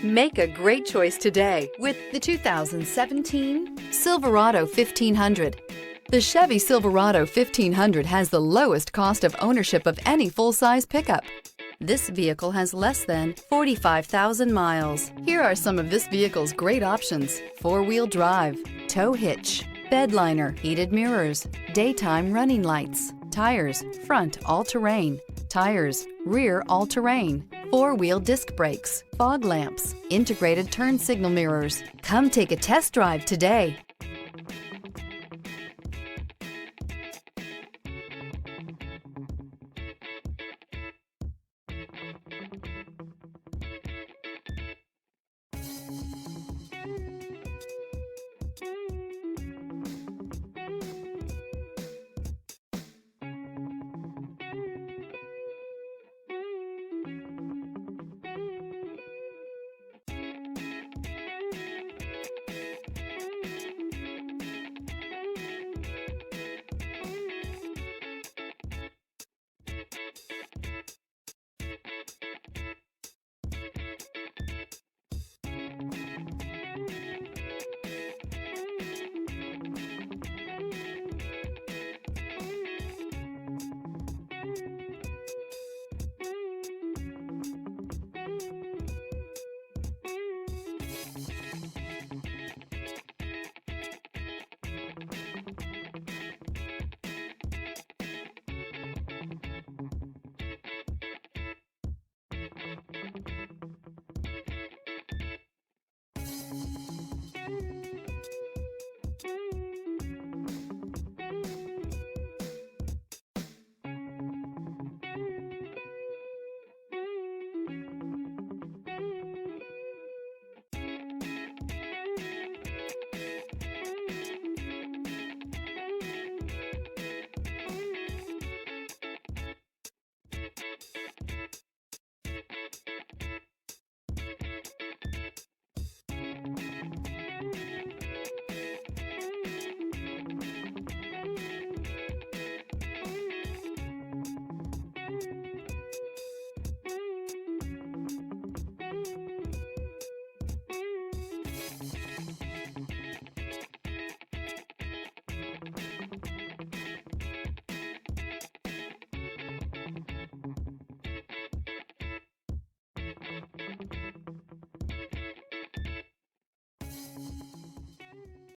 Make a great choice today with the 2017 Silverado 1500. The Chevy Silverado 1500 has the lowest cost of ownership of any full-size pickup. This vehicle has less than 45,000 miles. Here are some of this vehicle's great options: four-wheel drive, tow hitch, bedliner, heated mirrors, daytime running lights, tires, front all-terrain, tires, rear all-terrain, four-wheel disc brakes, fog lamps, integrated turn signal mirrors. Come take a test drive today.